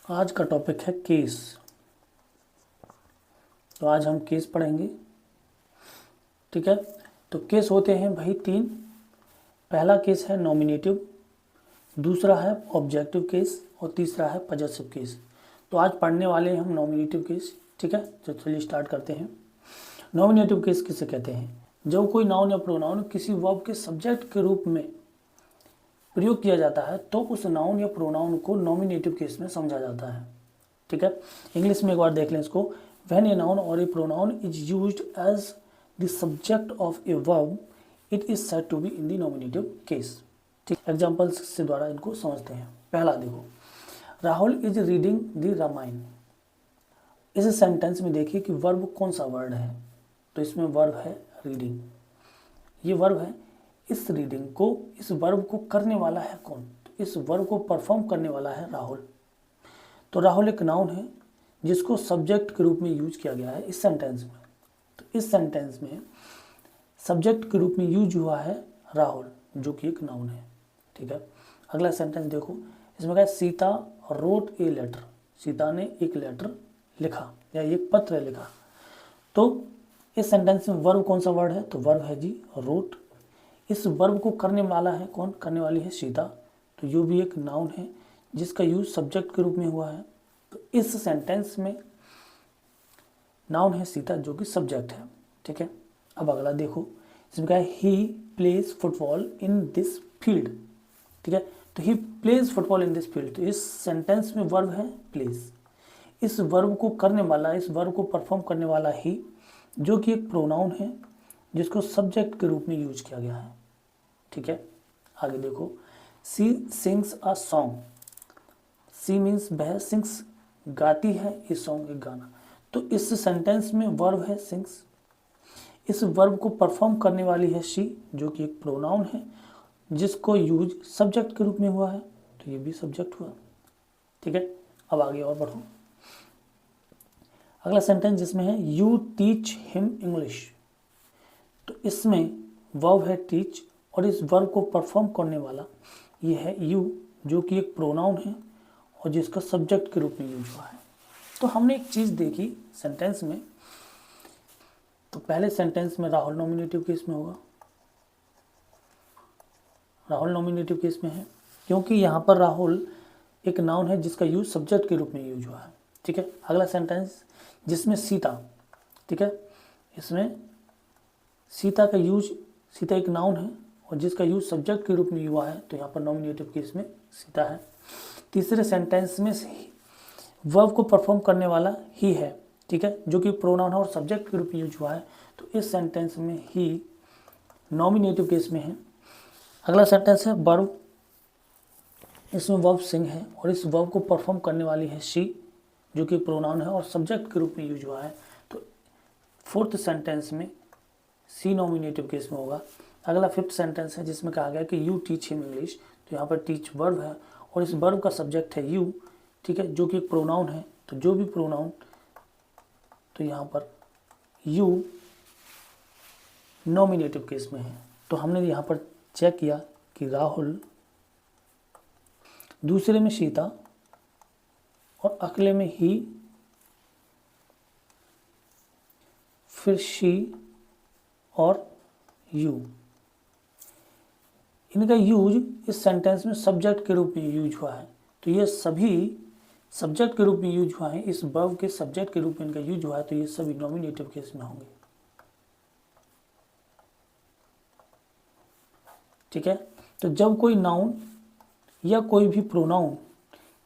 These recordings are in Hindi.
आज का टॉपिक है केस। तो आज हम केस पढ़ेंगे। ठीक है, तो केस होते हैं भाई तीन। पहला केस है नॉमिनेटिव, दूसरा है ऑब्जेक्टिव केस और तीसरा है पजेसिव केस। तो आज पढ़ने वाले हैं हम नॉमिनेटिव केस। ठीक है, तो चलिए स्टार्ट करते हैं। नॉमिनेटिव केस किसे कहते हैं? जब कोई नाउन या प्रोनाउन किसी वर्ब के सब्जेक्ट के रूप में प्रयोग किया जाता है तो उस नाउन या प्रोनाउन को नॉमिनेटिव केस में समझा जाता है। ठीक है, इंग्लिश में एक बार देख लें इसको। When a noun or a pronoun is used as the subject of a verb it is said to be in the nominative case. ठीक, एग्जांपल्स से द्वारा इनको समझते हैं। पहला देखो, Rahul is reading the Ramayana. इस सेंटेंस में देखिए कि वर्ब कौन सा वर्ड है। तो इसमें वर्ब है रीडिंग, ये वर्ब है। इस रीडिंग को, इस वर्ब को करने वाला है कौन? तो इस वर्ब को परफॉर्म करने वाला है राहुल। तो राहुल एक नाउन है जिसको सब्जेक्ट के रूप में यूज किया गया है इस सेंटेंस में। तो इस सेंटेंस में सब्जेक्ट के रूप में यूज हुआ है राहुल, जो कि एक नाउन है। ठीक है, अगला सेंटेंस देखो। इसमें कहा Sita wrote a letter. Sita ने एक लेटर लिखा या एक पत्र लिखा। तो इस सेंटेंस में वर्ब कौन सा वर्ड है? तो वर्ब है जी रोट। इस वर्ब को करने वाला है कौन? करने वाली है सीता। तो ये भी एक नाउन है जिसका यूज सब्जेक्ट के रूप में हुआ है। तो इस सेंटेंस में नाउन है सीता जो कि सब्जेक्ट है। ठीक है, अब अगला देखो। इसमें क्या है? He plays football in this field. ठीक है, तो he plays football in this field. तो इस सेंटेंस में वर्ब है प्लेज। इस वर्ब को करने वाला, इस वर्ब को परफॉर्म करने वाला ही, जो कि एक प्रोनाउन है जिसको सब्जेक्ट के रूप में यूज किया गया है। ठीक है, आगे देखो। She sings a song. She means वह, सिंग्स गाती है, ये सॉन्ग एक गाना। तो इस सेंटेंस में वर्ब है सिंग्स। इस वर्ब को परफॉर्म करने वाली है शी, जो कि एक प्रोनाउन है जिसको यूज सब्जेक्ट के रूप में हुआ है। तो ये भी सब्जेक्ट हुआ। ठीक है, अब आगे और बढ़ो। अगला सेंटेंस जिसमें है यू टीच हिम इंग्लिश। तो इसमें वर्ब है टीच और इस वर्ब को परफॉर्म करने वाला ये है यू, जो कि एक प्रोनाउन है और जिसका सब्जेक्ट के रूप में यूज हुआ है। तो हमने एक चीज़ देखी सेंटेंस में। तो पहले सेंटेंस में राहुल नॉमिनेटिव केस में होगा। राहुल नॉमिनेटिव केस में है क्योंकि यहाँ पर राहुल एक नाउन है जिसका यूज सब्जेक्ट के रूप में यूज हुआ है। ठीक है, अगला सेंटेंस जिसमें सीता। ठीक है, इसमें सीता का यूज, सीता एक नाउन है और जिसका यूज सब्जेक्ट के रूप में हुआ है। तो यहाँ पर नॉमिनेटिव केस में सीता है। तीसरे सेंटेंस में वर्ब को परफॉर्म करने वाला ही है। ठीक है, जो कि प्रोनाउन है और सब्जेक्ट के रूप में यूज हुआ है। तो इस सेंटेंस में ही नॉमिनेटिव केस में है। अगला सेंटेंस है वर्ब। इसमें वर्ब सिंग है और इस वर्ब को परफॉर्म करने वाली है शी, जो कि प्रोनाउन है और सब्जेक्ट के रूप में यूज हुआ है। तो फोर्थ सेंटेंस में सी नॉमिनेटिव केस में होगा। अगला फिफ्थ सेंटेंस है जिसमें कहा गया कि यू टीच हिम इंग्लिश। तो यहाँ पर टीच वर्ब है और इस वर्ब का सब्जेक्ट है यू। ठीक है, जो कि एक प्रोनाउन है। तो जो भी प्रोनाउन, तो यहाँ पर यू नॉमिनेटिव केस में है। तो हमने यहाँ पर चेक किया कि राहुल, दूसरे में सीता और अगले में ही, फिर शी और यू। इनका यूज इस सेंटेंस में सब्जेक्ट के रूप में यूज हुआ है। तो ये सभी सब्जेक्ट के रूप में यूज हुआ है, इस वर्ब के सब्जेक्ट के रूप में इनका यूज हुआ है। तो ये सभी नॉमिनेटिव केस में होंगे। ठीक है, तो जब कोई नाउन या कोई भी प्रोनाउन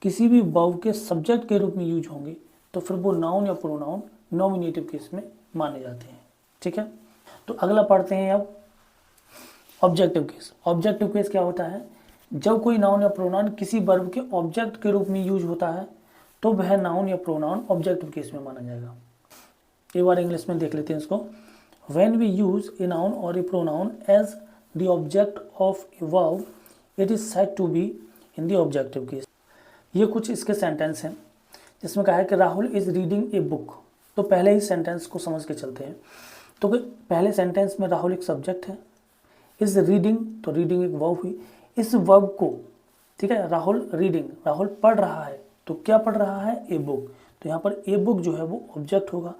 किसी भी वर्ब के सब्जेक्ट के रूप में यूज होंगे तो फिर वो नाउन या प्रोनाउन नॉमिनेटिव केस में माने जाते हैं। ठीक है, तो अगला पढ़ते हैं अब ऑब्जेक्टिव केस। ऑब्जेक्टिव केस क्या होता है? जब कोई नाउन या प्रोनाउन किसी वर्ब के ऑब्जेक्ट के रूप में यूज होता है तो वह नाउन या प्रोनाउन ऑब्जेक्टिव केस में माना जाएगा। एक बार इंग्लिश में देख लेते हैं इसको। When we use a noun or a pronoun as the object of a verb it is said to be in the objective case. ये कुछ इसके सेंटेंस हैं जिसमें कहा है कि Rahul is reading a book. तो पहले ही सेंटेंस को समझ के चलते हैं। तो पहले सेंटेंस में राहुल एक सब्जेक्ट है, इज रीडिंग, तो रीडिंग एक वर्ब हुई। इस वर्ब को, ठीक है, राहुल रीडिंग, राहुल पढ़ रहा है, तो क्या पढ़ रहा है, ए बुक। तो यहाँ पर ए बुक जो है वो ऑब्जेक्ट होगा।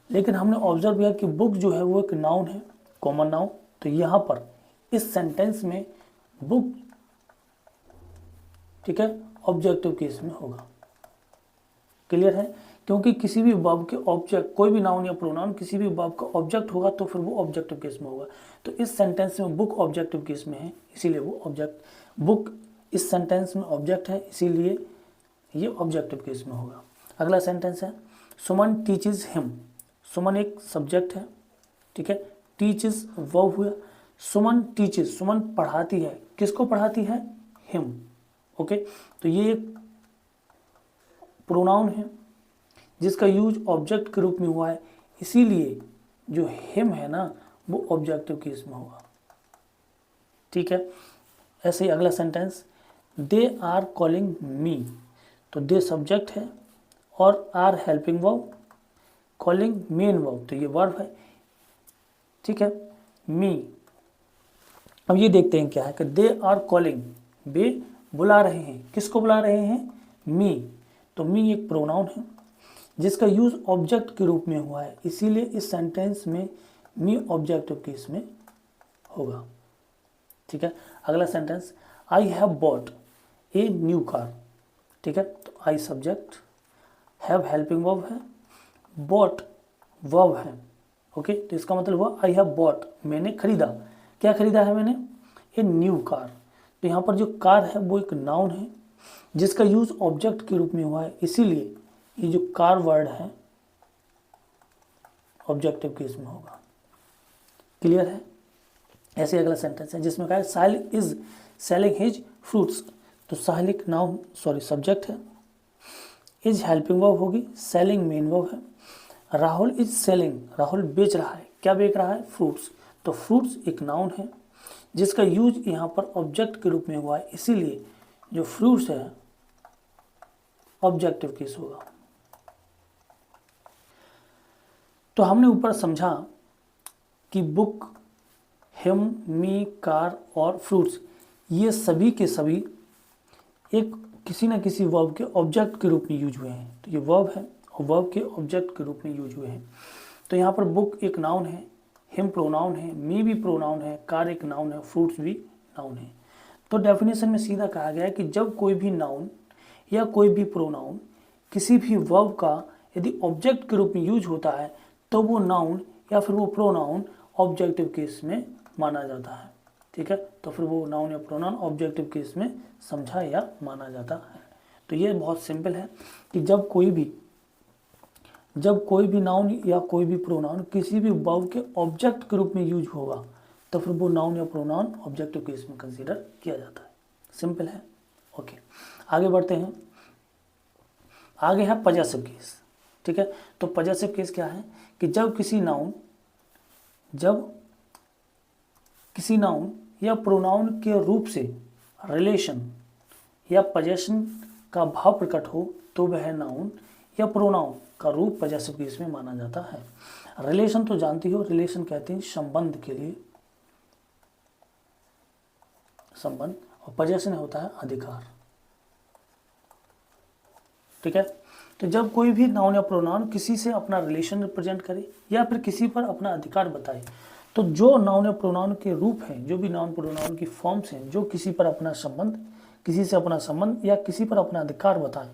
लेकिन हमने ऑब्जर्व किया कि बुक जो है वो एक नाउन है, कॉमन नाउन। तो यहाँ पर इस सेंटेंस में बुक, ठीक है, ऑब्जेक्टिव केस में होगा। क्लियर है, क्योंकि किसी भी वर्ब के ऑब्जेक्ट, कोई भी नाउन या प्रोनाउन किसी भी वर्ब का ऑब्जेक्ट होगा तो फिर वो ऑब्जेक्टिव केस में होगा। तो इस सेंटेंस में बुक ऑब्जेक्टिव केस में है, इसीलिए वो ऑब्जेक्ट, बुक इस सेंटेंस में ऑब्जेक्ट है, इसीलिए ये ऑब्जेक्टिव केस में होगा। अगला सेंटेंस है सुमन टीचेस हिम। सुमन एक सब्जेक्ट है, ठीक है, टीचेस वर्ब हुआ। सुमन टीचेस, सुमन पढ़ाती है, किसको पढ़ाती है, हिम। ओके, तो ये एक प्रोनाउन है जिसका यूज ऑब्जेक्ट के रूप में हुआ है, इसीलिए जो हिम है ना वो ऑब्जेक्टिव केस में होगा। ठीक है, ऐसे ही अगला sentence they are calling me. तो दे सब्जेक्ट है और are helping verb, calling main verb, तो ये वर्ब है। ठीक है, मी। अब ये देखते हैं क्या है कि दे आर कॉलिंग, वे बुला रहे हैं, किसको बुला रहे हैं, मी। तो मी एक प्रोनाउन है जिसका यूज ऑब्जेक्ट के रूप में हुआ है, इसीलिए इस सेंटेंस में मी ऑब्जेक्टिव केस में होगा। ठीक है, अगला sentence I have bought a new car. ठीक है, तो I subject, have helping verb है, बॉट वर्ब है। ओके, तो इसका मतलब हुआ आई हैव बॉट, मैंने खरीदा। क्या खरीदा है मैंने, ए न्यू कार। तो यहाँ पर जो कार है वो एक नाउन है जिसका यूज ऑब्जेक्ट के रूप में हुआ है, इसीलिए ये जो कार वर्ड है ऑब्जेक्टिव केस में होगा। क्लियर है। ऐसे अगला सेंटेंस है जिसमें कहा है साहिल इज सेलिंग हिज फ्रूट्स। तो साहिल एक नाउन, सॉरी सब्जेक्ट है, इज हेल्पिंग वर्ब होगी, सेलिंग मेन वर्ब है। राहुल इज सेलिंग, राहुल बेच रहा है, क्या बेच रहा है, फ्रूट्स। तो फ्रूट्स एक नाउन है जिसका यूज यहाँ पर ऑब्जेक्ट के रूप में हुआ है, इसीलिए जो फ्रूट्स है ऑब्जेक्टिव केस होगा। तो हमने ऊपर समझा कि बुक, हिम, मी, कार और फ्रूट्स ये सभी के सभी एक किसी न किसी वर्ब के ऑब्जेक्ट के रूप में यूज हुए हैं। तो ये वर्ब है और वर्ब के ऑब्जेक्ट के रूप में यूज हुए हैं। तो यहाँ पर बुक एक नाउन है, हिम प्रोनाउन है, मी भी प्रोनाउन है, कार एक नाउन है, फ्रूट्स भी नाउन है। तो डेफिनेशन में सीधा कहा गया है कि जब कोई भी नाउन या कोई भी प्रोनाउन किसी भी वर्ब का यदि ऑब्जेक्ट के रूप में यूज होता है तो वो नाउन या फिर वो प्रोनाउन ऑब्जेक्टिव केस में माना जाता है। ठीक है, तो फिर वो नाउन या प्रोनाउन ऑब्जेक्टिव केस में समझा या माना जाता है। तो ये बहुत सिंपल है कि जब कोई भी नाउन या कोई भी प्रोनाउन किसी भी वर्ब के ऑब्जेक्ट के रूप में यूज होगा तो फिर वो नाउन या प्रोनाउन ऑब्जेक्टिव केस में कंसीडर किया जाता है। सिंपल है। ओके, आगे बढ़ते हैं। आगे है पजेसिव केस। ठीक है, तो पजेसिव केस क्या है कि जब किसी नाउन या प्रोनाउन के रूप से रिलेशन या पजेशन का भाव प्रकट हो तो वह नाउन या प्रोनाउन का रूप पजेसिव केस में माना जाता है। रिलेशन तो जानती हो, रिलेशन कहते हैं संबंध के लिए, संबंध, और पजेशन होता है अधिकार। ठीक है, तो जब कोई भी नाउन या प्रोनाउन किसी से अपना रिलेशन रिप्रेजेंट करे या फिर किसी पर अपना अधिकार बताए, तो जो नाउन या प्रोनाउन के रूप हैं, जो भी नाउन प्रोनाउन की फॉर्म्स हैं, जो किसी पर अपना संबंध, किसी से अपना संबंध या किसी पर अपना अधिकार बताएं,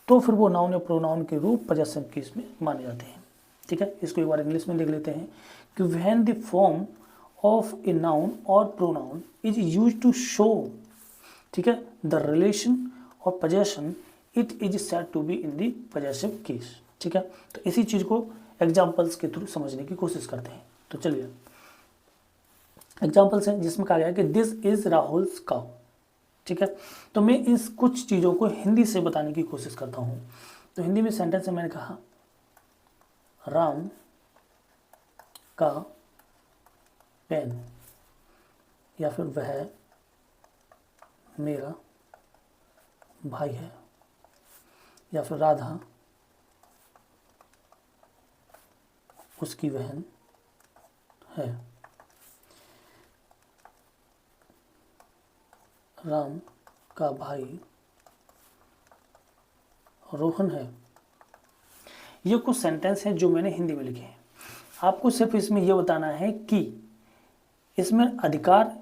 तो फिर वो नाउन या प्रोनाउन के रूप पजेसिव केस में माने जाते हैं। ठीक है, इसको एक बार इंग्लिश में देख लेते हैं कि when the form of a noun or pronoun is used to show, ठीक है, the relation or possession, it is said to be in the possessive case. ठीक है, तो इसी चीज को एग्जाम्पल्स के थ्रू समझने की कोशिश करते हैं। तो चलिए एग्जाम्पल्स हैं जिसमें कहा गया है कि दिस इज राहुल्स काउ। ठीक है, तो मैं इस कुछ चीज़ों को हिंदी से बताने की कोशिश करता हूँ। तो हिंदी में सेंटेंस में मैंने कहा राम का पेन, या फिर वह मेरा भाई है, या फिर राधा उसकी बहन है। राम का भाई रोहन है। ये कुछ सेंटेंस हैं जो मैंने हिंदी में लिखे हैं। आपको सिर्फ इसमें यह बताना है कि इसमें अधिकार,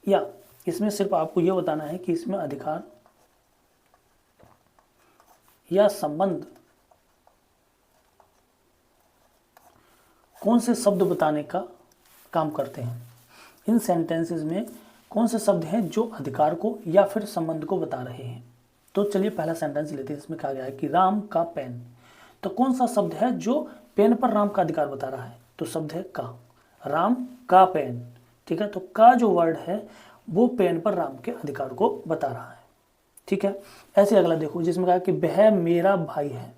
या इसमें सिर्फ आपको यह बताना है कि इसमें अधिकार या संबंध कौन से शब्द बताने का काम करते हैं। इन सेंटेंसेस में कौन से शब्द हैं जो अधिकार को या फिर संबंध को बता रहे हैं। तो चलिए पहला सेंटेंस लेते हैं। इसमें कहा गया है कि राम का पेन। तो कौन सा शब्द है जो पेन पर राम का अधिकार बता रहा है? तो शब्द है का। राम का पेन, ठीक है। तो का जो वर्ड है वो पेन पर राम के अधिकार को बता रहा है, ठीक है। ऐसे अगला देखो जिसमें कहा कि वह मेरा भाई है।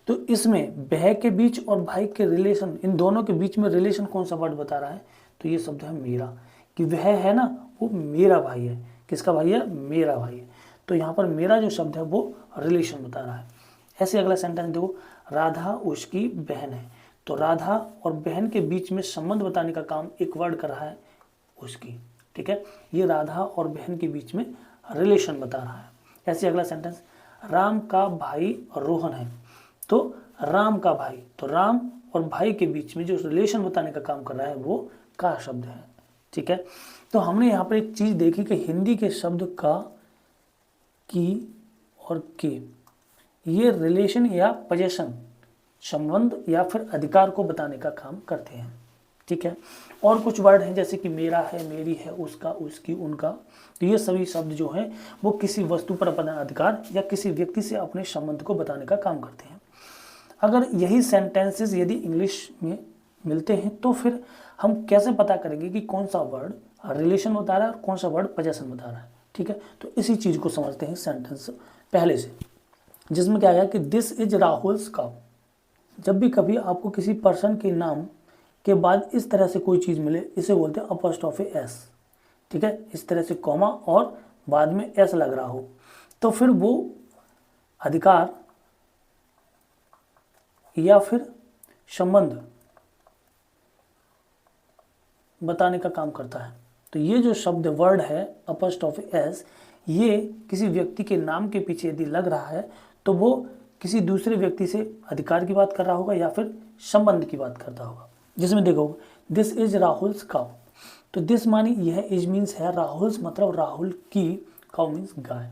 तो इसमें वह के बीच और भाई के रिलेशन, इन दोनों के बीच में रिलेशन कौन सा वर्ड बता रहा है? तो ये शब्द है मेरा, कि वह है ना वो मेरा भाई है। किसका भाई है? मेरा भाई है। तो यहाँ पर मेरा जो शब्द है वो रिलेशन बता रहा है। ऐसे अगला सेंटेंस देखो, राधा उसकी बहन है। तो राधा और बहन के बीच में संबंध बताने का काम एक वर्ड कर रहा है उसकी, ठीक है। ये राधा और बहन के बीच में रिलेशन बता रहा है। ऐसे अगला सेंटेंस, राम का भाई रोहन है। तो राम का भाई, तो राम और भाई के बीच में जो रिलेशन बताने का काम कर रहा है वो का शब्द है, ठीक है। तो हमने यहाँ पर एक चीज देखी कि हिंदी के शब्द का, की और के, ये रिलेशन या पोजेशन, संबंध या फिर अधिकार को बताने का काम करते हैं, ठीक है। और कुछ वर्ड हैं जैसे कि मेरा है, मेरी है, उसका, उसकी, उनका। तो ये सभी शब्द जो हैं वो किसी वस्तु पर अपना अधिकार या किसी व्यक्ति से अपने संबंध को बताने का काम करते हैं। अगर यही सेंटेंसेस यदि इंग्लिश में मिलते हैं तो फिर हम कैसे पता करेंगे कि कौन सा वर्ड रिलेशन बता रहा है और कौन सा वर्ड पोजेशन बता रहा है, ठीक है। तो इसी चीज को समझते हैं सेंटेंस पहले से, जिसमें क्या है कि दिस इज राहुल्स काउ। जब भी कभी आपको किसी पर्सन के नाम के बाद इस तरह से कोई चीज मिले, इसे बोलते हैं अपॉस्ट्रोफी एस, ठीक है। इस तरह से कॉमा और बाद में एस लग रहा हो तो फिर वो अधिकार या फिर संबंध बताने का काम करता है। तो ये जो शब्द वर्ड है अपॉस्ट्रोफी एस, ये किसी व्यक्ति के नाम के पीछे यदि लग रहा है तो वो किसी दूसरे व्यक्ति से अधिकार की बात कर रहा होगा या फिर संबंध की बात करता होगा। जिसमें देखो दिस इज राहुल्स काउ। तो दिस मानी यह इज मीन्स है, राहुल्स मतलब राहुल की, काउ मीन्स गाय।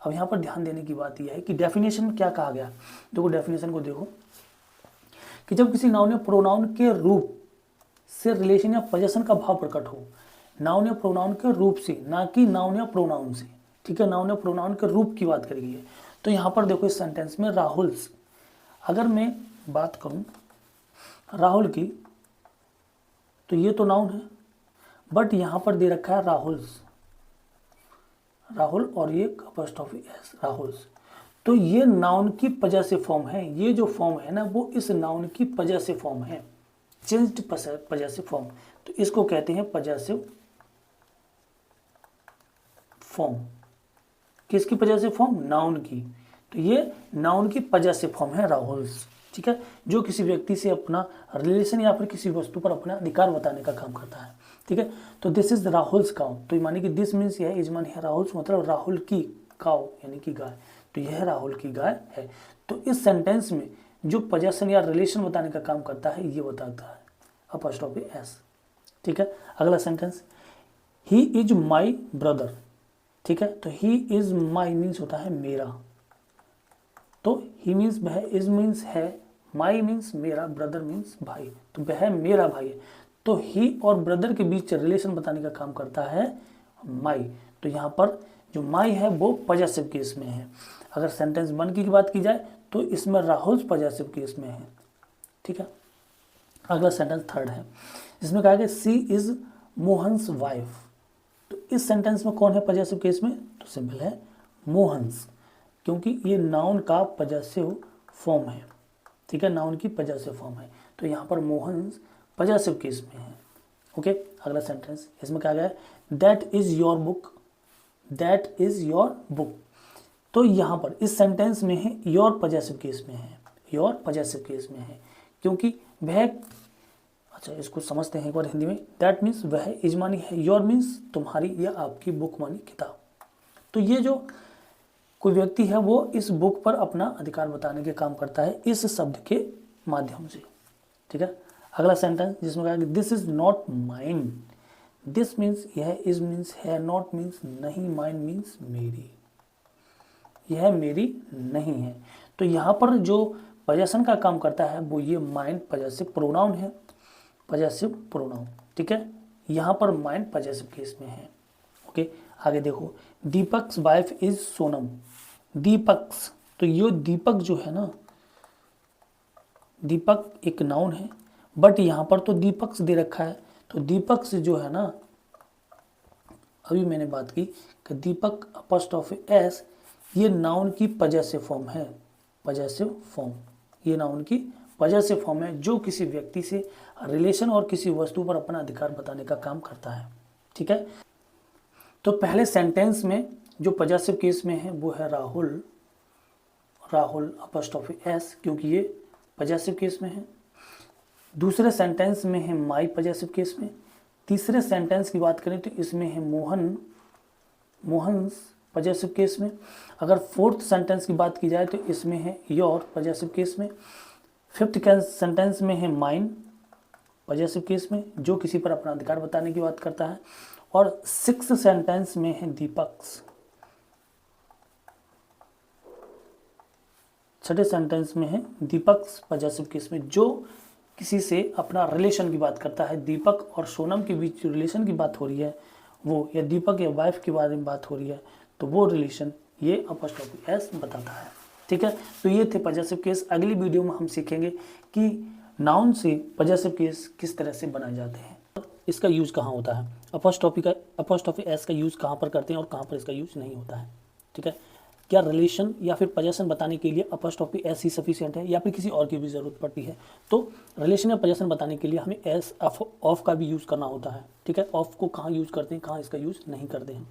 अब यहाँ पर ध्यान देने की बात यह है कि डेफिनेशन क्या कहा गया। देखो डेफिनेशन को देखो कि जब किसी नाउन या प्रोनाउन के रूप से रिलेशन या पोजेशन का भाव प्रकट हो, नाउन या प्रोनाउन के रूप से, ना कि नाउन या प्रोनाउन से, ठीक है। नाउन या प्रोनाउन के रूप की बात करी गई है। तो यहाँ पर देखो इस सेंटेंस में राहुल्स, अगर मैं बात करूं राहुल की, तो ये तो नाउन है बट यहाँ पर दे रखा है राहुल्स, राहुल और ये अपॉस्ट्रोफी एस, राहुल्स। तो ये नाउन की पजेसिव फॉर्म है। ये जो फॉर्म है ना वो इस नाउन की पजेसिव फॉर्म है, चेंज्ड पजेसिव फॉर्म। तो इसको कहते हैं पजेसिव फॉर्म। किसकी पजेसिव फॉर्म? नाउन की। तो ये नाउन की पजेसिव फॉर्म है राहुल्स, ठीक है, जो किसी व्यक्ति से अपना रिलेशन या फिर किसी वस्तु पर अपना अधिकार बताने का काम करता है, ठीक है। तो दिस इज राहुल्स काउ। तो मानी कि दिस मीन्स यह इज मानी है राहुल्स मतलब राहुल की, काउ यानी कि गाय। तो यह राहुल की गाय है। तो इस सेंटेंस में जो पोजेशन या रिलेशन बताने का काम करता है ये बताता है अपॉस्ट्रोफी एस, ठीक है। अगला sentence, he is my brother, ठीक है। तो ही इज माई मीन्स होता है मेरा, तो ही मीन्स वह, इज मीन्स है, माई मीन्स मेरा, ब्रदर मीन्स भाई। तो वह मेरा भाई है। तो ही और ब्रदर के बीच रिलेशन बताने का काम करता है माई। तो यहाँ पर जो माई है वो पॉजेसिव केस में है। अगर सेंटेंस 1 की बात की जाए तो इसमें राहुल पॉजेसिव केस में है, ठीक है। अगला सेंटेंस 3 है, जिसमें कहा कि सी इज मोहन्स वाइफ। तो इस सेंटेंस में कौन है पॉजेसिव केस में? तो सिंपल है मोहन्स, क्योंकि ये नाउन का पॉजेसिव फॉर्म है, ठीक है, नाउन की पॉजेसिव फॉर्म है। तो यहाँ पर मोहन्स पॉजेसिव केस में है, ओके। अगला सेंटेंस, इसमें क्या गया है, that is your book, that is your book. तो यहाँ पर इस सेंटेंस में है योर पॉजेसिव केस में है, योर पॉजेसिव केस में है, क्योंकि वह, अच्छा इसको समझते हैं एक बार हिंदी में। दैट मीन्स वह, इज मानी है, योर मीन्स तुम्हारी या आपकी, बुक मानी किताब। तो ये जो कोई व्यक्ति है वो इस बुक पर अपना अधिकार बताने के काम करता है इस शब्द के माध्यम से। ठीक है, अगला सेंटेंस जिसमें कहा कि this is not mine. This means यह, इज मीन्स है, नॉट मीन्स नहीं, माइन मीन्स मेरी, यह मेरी नहीं है। तो यहाँ पर जो पजेशन का काम करता है वो ये माइन पजेसिव प्रोनाउन है, पजेसिव प्रोनाउन। ठीक है, यहाँ पर माइन पजेसिव केस में है। ओके, आगे देखो, दीपक्स वाइफ इज सोनम। दीपक्स, तो ये दीपक जो है ना, दीपक एक नाउन है, बट यहाँ पर तो दीपक्स दे रखा है। तो दीपक्स जो है ना, अभी मैंने बात की कि दीपक अपॉस्ट्रोफी एस, ये नाउन की पजेसिव फॉर्म है, पजेसिव फॉर्म, ये नाउन की पजेसिव फॉर्म है जो किसी व्यक्ति से रिलेशन और किसी वस्तु पर अपना अधिकार बताने का काम करता है। ठीक है, तो पहले सेंटेंस में जो पजेसिव केस में है वो है राहुल, राहुल अपॉस्ट्रोफी एस, क्योंकि ये पजेसिव केस में है। दूसरे सेंटेंस में है माई पजेसिव केस में। तीसरे सेंटेंस की बात करें तो इसमें है मोहन, मोहन्स पजेसिव केस में। अगर फोर्थ सेंटेंस की बात की जाए तो इसमें है योर पजेसिव केस में। फिफ्थ सेंटेंस में है माइन पजेसिव केस में, जो किसी पर अपना अधिकार बताने की बात करता है। और सिक्स्थ सेंटेंस में है दीपक्स। छठे सेंटेंस में है दीपक्स पजेसिव केस में, जो किसी से अपना रिलेशन की बात करता है। दीपक और सोनम के बीच जो रिलेशन की बात हो रही है वो, या दीपक या वाइफ के बारे में बात हो रही है, तो वो रिलेशन ये अपॉस्ट्रोफी एस बताता है। ठीक है, तो ये थे पजेसिव केस। अगली वीडियो में हम सीखेंगे कि नाउन से पजेसिव केस किस तरह से बनाए जाते हैं, इसका यूज कहाँ होता है, अपॉस्ट्रोफी एस का यूज कहाँ पर करते हैं और कहाँ पर इसका यूज नहीं होता है। ठीक है, क्या रिलेशन या फिर पजेशन बताने के लिए अपॉस्ट्रोफी एस ही सफिशिएंट है या फिर किसी और की भी जरूरत पड़ती है? तो रिलेशन या पजेशन बताने के लिए हमें एस ऑफ का भी यूज़ करना होता है। ठीक है, ऑफ को कहाँ यूज़ करते हैं, कहाँ इसका यूज़ नहीं करते हैं।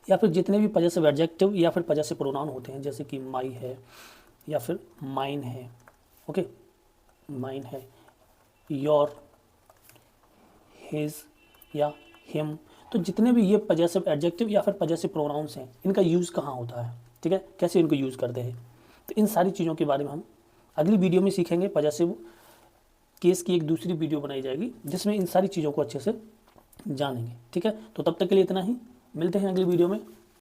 या फिर जितने भी पजेसिव एडजेक्टिव या फिर पजेसिव प्रोनाउन होते हैं, जैसे कि माई है या फिर माइन है, ओके, माइन है, योर, हिज या हिम, तो जितने भी ये पजेसिव एडजेक्टिव या फिर पजेसिव प्रोनाउंस हैं, इनका यूज़ कहाँ होता है, ठीक है, कैसे इनको यूज़ करते हैं, तो इन सारी चीज़ों के बारे में हम अगली वीडियो में सीखेंगे। पजेसिव केस की एक दूसरी वीडियो बनाई जाएगी जिसमें इन सारी चीज़ों को अच्छे से जानेंगे। ठीक है, तो तब तक के लिए इतना ही, मिलते हैं अगली वीडियो में।